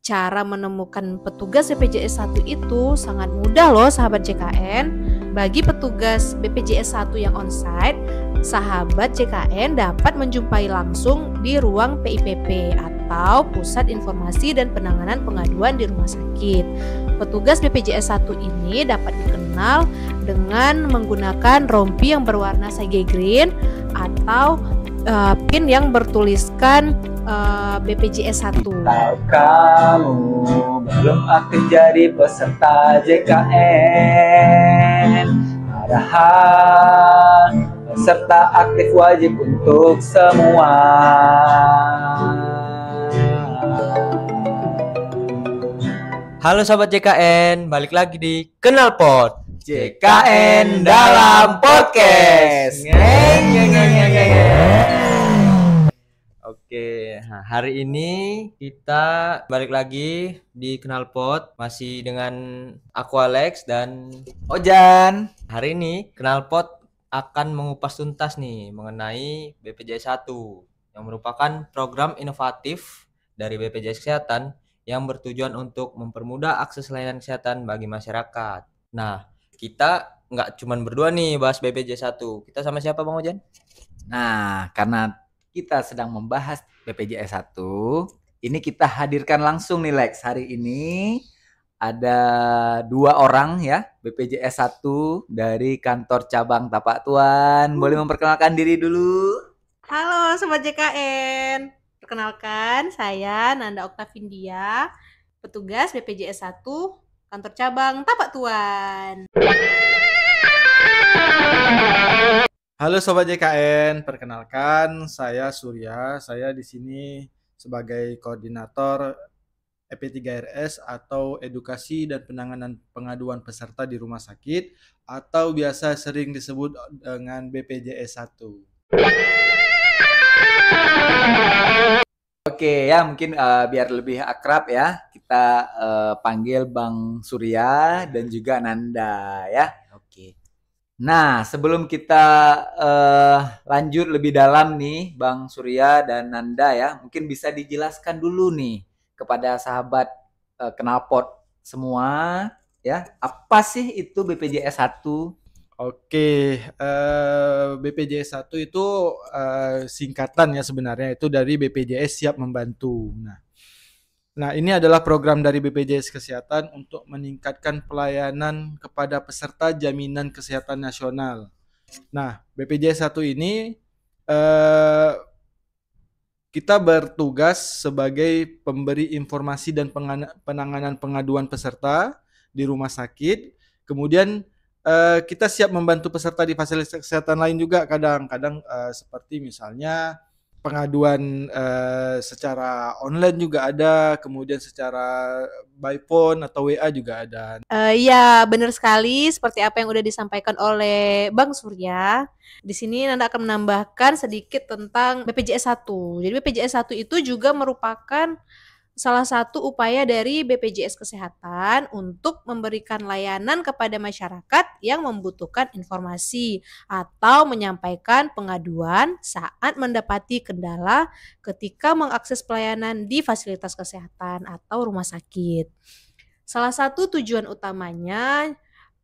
Cara menemukan petugas BPJS 1 itu sangat mudah loh sahabat JKN. Bagi petugas BPJS 1 yang onsite, sahabat JKN dapat menjumpai langsung di ruang PIPP atau Pusat Informasi dan Penanganan Pengaduan di rumah sakit. Petugas BPJS 1 ini dapat dikenal dengan menggunakan rompi yang berwarna sage green atau pin yang bertuliskan BPJS 1. Kalau kamu belum aktif jadi peserta JKN, padahal peserta aktif wajib untuk semua. Halo Sobat JKN, balik lagi di Kenalpot JKN dalam podcast. Oke, nah hari ini kita balik lagi di Kenalpot masih dengan aku Alex dan Ojan. hari ini Kenalpot akan mengupas tuntas nih mengenai BPJS 1 yang merupakan program inovatif dari BPJS Kesehatan yang bertujuan untuk mempermudah akses layanan kesehatan bagi masyarakat. Nah, kita nggak cuma berdua nih bahas BPJS 1. Kita sama siapa Bang Ojan? Nah, karena kita sedang membahas BPJS 1, ini kita hadirkan langsung nih Lex. Hari ini ada 2 orang ya, BPJS 1 dari kantor cabang Tapak Tuan. Boleh memperkenalkan diri dulu? Halo Sobat JKN, perkenalkan saya Nanda Oktavindia, petugas BPJS 1 kantor cabang Tapak Tuan. Halo Sobat JKN, perkenalkan saya Surya. Saya di sini sebagai koordinator EP3RS atau Edukasi dan Penanganan Pengaduan Peserta di Rumah Sakit atau biasa sering disebut dengan BPJS 1. Oke ya, mungkin biar lebih akrab ya, kita panggil Bang Surya dan juga Nanda ya. Oke. Nah, sebelum kita lanjut lebih dalam nih, Bang Surya dan Nanda ya, mungkin bisa dijelaskan dulu nih kepada sahabat Kenalpot semua ya, apa sih itu BPJS 1? Oke, BPJS 1 itu singkatan ya sebenarnya, itu dari BPJS Siap Membantu. Nah, ini adalah program dari BPJS Kesehatan untuk meningkatkan pelayanan kepada peserta Jaminan Kesehatan Nasional. Nah, BPJS 1 ini kita bertugas sebagai pemberi informasi dan penanganan pengaduan peserta di rumah sakit. Kemudian kita siap membantu peserta di fasilitas kesehatan lain juga, kadang-kadang seperti misalnya pengaduan secara online juga ada, kemudian secara by phone atau WA juga ada. Ya, benar sekali seperti apa yang udah disampaikan oleh Bang Surya. Di sini Nanda akan menambahkan sedikit tentang BPJS 1. Jadi BPJS 1 itu juga merupakan salah satu upaya dari BPJS Kesehatan untuk memberikan layanan kepada masyarakat yang membutuhkan informasi atau menyampaikan pengaduan saat mendapati kendala ketika mengakses pelayanan di fasilitas kesehatan atau rumah sakit. Salah satu tujuan utamanya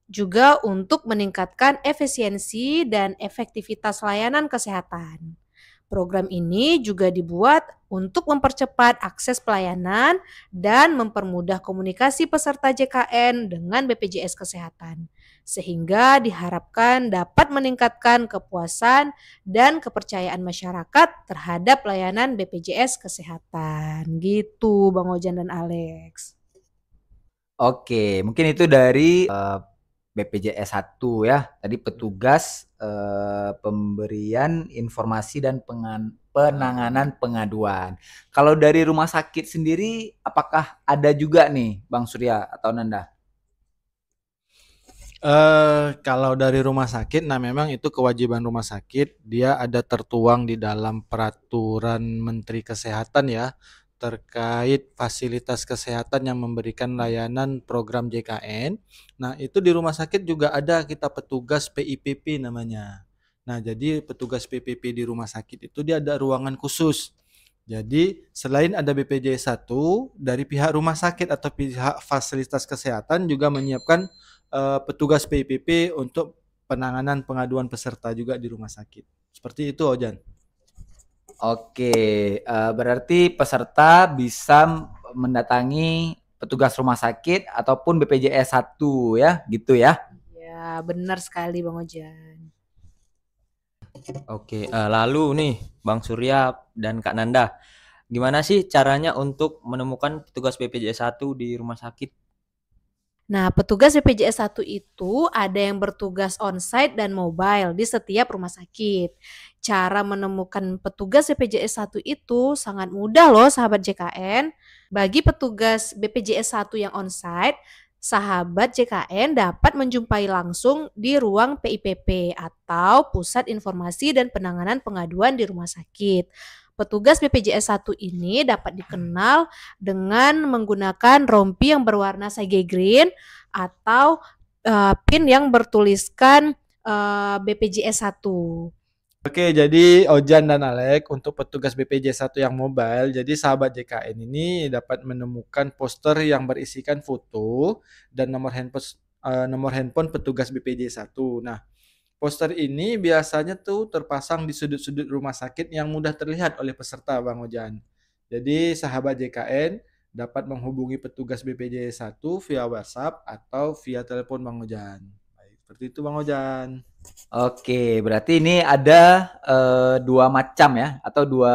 juga untuk meningkatkan efisiensi dan efektivitas layanan kesehatan. Program ini juga dibuat untuk mempercepat akses pelayanan dan mempermudah komunikasi peserta JKN dengan BPJS Kesehatan, sehingga diharapkan dapat meningkatkan kepuasan dan kepercayaan masyarakat terhadap layanan BPJS Kesehatan. Gitu Bang Ojan dan Alex. Oke, mungkin itu dari BPJS 1 ya. Tadi petugas pemberian informasi dan penanganan pengaduan. Kalau dari rumah sakit sendiri, apakah ada juga nih Bang Surya atau Nanda? Kalau dari rumah sakit, nah memang itu kewajiban rumah sakit, dia ada tertuang di dalam peraturan Menteri Kesehatan ya, terkait fasilitas kesehatan yang memberikan layanan program JKN. Nah, itu di rumah sakit juga ada kita petugas PIPP namanya. Nah, jadi petugas PPP di rumah sakit itu dia ada ruangan khusus. Jadi selain ada BPJS 1, dari pihak rumah sakit atau pihak fasilitas kesehatan juga menyiapkan petugas PIPP untuk penanganan pengaduan peserta juga di rumah sakit. Seperti itu, Ojan. Oke, berarti peserta bisa mendatangi petugas rumah sakit ataupun BPJS 1 ya, gitu ya. Ya, benar sekali Bang Ojan. Oke, lalu nih Bang Surya dan Kak Nanda, gimana sih caranya untuk menemukan petugas BPJS 1 di rumah sakit? Nah, petugas BPJS 1 itu ada yang bertugas onsite dan mobile di setiap rumah sakit. Cara menemukan petugas BPJS 1 itu sangat mudah loh sahabat JKN. Bagi petugas BPJS 1 yang onsite, sahabat JKN dapat menjumpai langsung di ruang PIPP atau Pusat Informasi dan Penanganan Pengaduan di rumah sakit. Petugas BPJS 1 ini dapat dikenal dengan menggunakan rompi yang berwarna sage green atau pin yang bertuliskan BPJS 1. Oke, jadi Ojan dan Alek untuk petugas BPJS 1 yang mobile, jadi sahabat JKN ini dapat menemukan poster yang berisikan foto dan nomor handphone petugas BPJS 1. Nah, poster ini biasanya tuh terpasang di sudut-sudut rumah sakit yang mudah terlihat oleh peserta, Bang Ojan. Jadi sahabat JKN dapat menghubungi petugas BPJS 1 via WhatsApp atau via telepon, Bang Ojan. Baik, seperti itu Bang Ojan. Oke, berarti ini ada dua macam ya, atau dua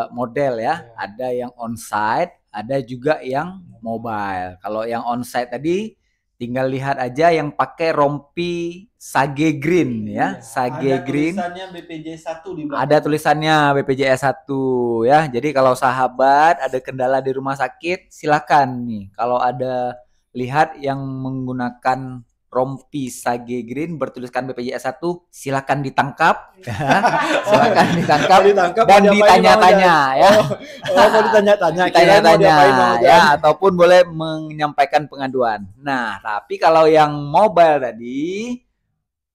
model ya. Ada yang onsite, ada juga yang mobile. Kalau yang onsite tadi tinggal lihat aja yang pakai rompi sage green ya, sage green. Tulisannya BPJS 1 di belakang. Ada tulisannya BPJS 1 ya. Jadi kalau sahabat ada kendala di rumah sakit, silakan nih. Kalau ada lihat yang menggunakan rompi sage green bertuliskan BPJS 1, silakan ditangkap. Silakan ditangkap dan ditanya-tanya ya. Mau ditanya-tanya. Ditanya-tanya ya, ataupun boleh menyampaikan pengaduan. Nah, tapi kalau yang mobile tadi,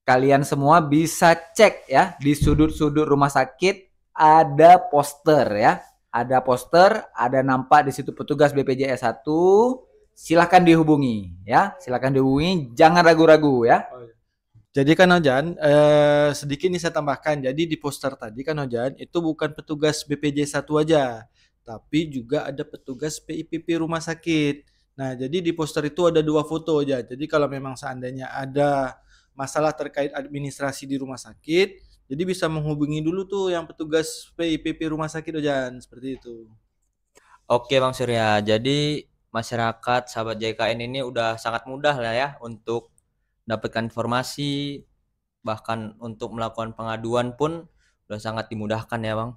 kalian semua bisa cek ya, di sudut-sudut rumah sakit ada poster ya. Ada poster, ada nampak di situ petugas BPJS 1. Silakan dihubungi ya, silakan dihubungi, jangan ragu-ragu ya. Jadi kan Ojan, sedikit nih saya tambahkan. Jadi di poster tadi kan Ojan, itu bukan petugas BPJS 1 aja, tapi juga ada petugas PIPP rumah sakit. Nah, jadi di poster itu ada 2 foto Ojan. Jadi kalau memang seandainya ada masalah terkait administrasi di rumah sakit, jadi bisa menghubungi dulu tuh yang petugas PIPP rumah sakit Ojan, seperti itu. Oke Bang Surya, jadi masyarakat sahabat JKN ini udah sangat mudah lah ya untuk mendapatkan informasi, bahkan untuk melakukan pengaduan pun udah sangat dimudahkan ya Bang.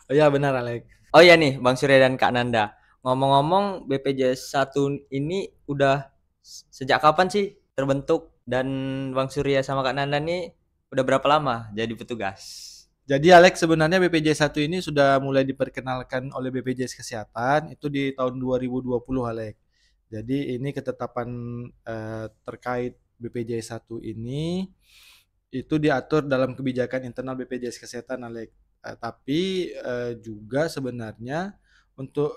Oh iya benar Alek. Oh iya nih Bang Surya dan Kak Nanda, ngomong-ngomong BPJS 1 ini udah sejak kapan sih terbentuk, dan Bang Surya sama Kak Nanda nih udah berapa lama jadi petugas? Jadi Alex, sebenarnya BPJS 1 ini sudah mulai diperkenalkan oleh BPJS Kesehatan itu di tahun 2020 Alex. Jadi ini ketetapan terkait BPJS 1 ini itu diatur dalam kebijakan internal BPJS Kesehatan Alex. Tapi juga sebenarnya untuk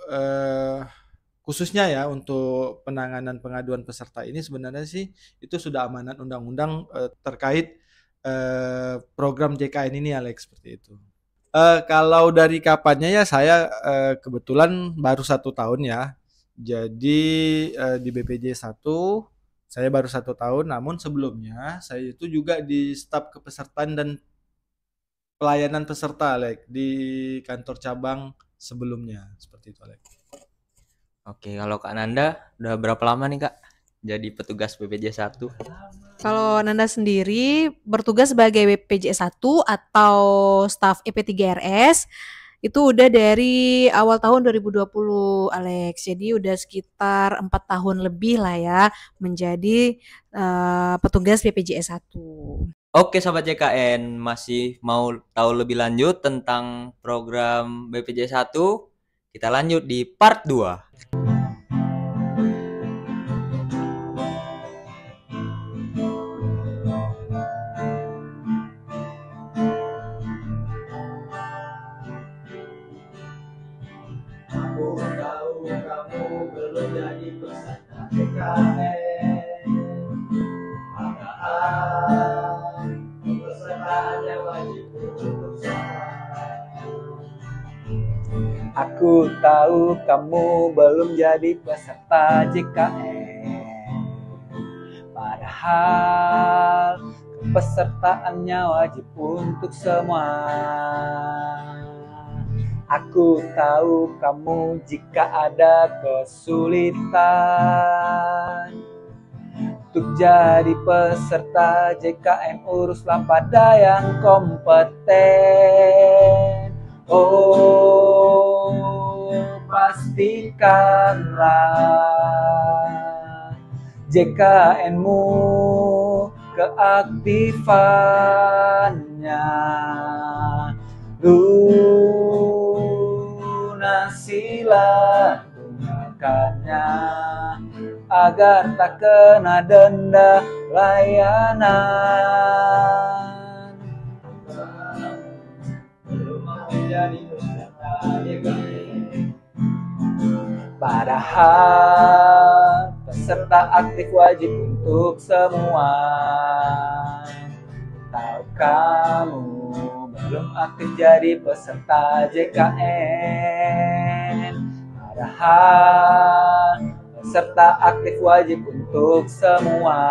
khususnya ya untuk penanganan pengaduan peserta ini sebenarnya sih itu sudah amanat undang-undang terkait program JKN ini Alex, seperti itu. Kalau dari kapannya ya saya kebetulan baru 1 tahun ya. Jadi di BPJS 1 saya baru 1 tahun, namun sebelumnya saya itu juga di staf kepesertaan dan pelayanan peserta Alex di kantor cabang sebelumnya, seperti itu Alex. Oke, kalau Kak Nanda udah berapa lama nih Kak jadi petugas BPJS 1? Kalau Nanda sendiri bertugas sebagai BPJS 1 atau staf EP3RS itu udah dari awal tahun 2020 Alex. Jadi udah sekitar 4 tahun lebih lah ya menjadi petugas BPJS 1. Oke sahabat JKN, masih mau tahu lebih lanjut tentang program BPJS 1? Kita lanjut di part 2. menjadi peserta JKN. Padahal pesertanya wajib untuk Aku tahu kamu belum jadi peserta JKN. Padahal kepesertaannya wajib untuk semua. Aku tahu kamu jika ada kesulitan untuk jadi peserta JKN, uruslah pada yang kompeten. Oh, pastikanlah JKN-mu keaktifannya, lunasilah tunggakannya agar tak kena denda layanan. Padahal peserta aktif wajib untuk semua. Tahu kamu belum aktif jadi peserta JKN. Padahal peserta aktif wajib untuk semua.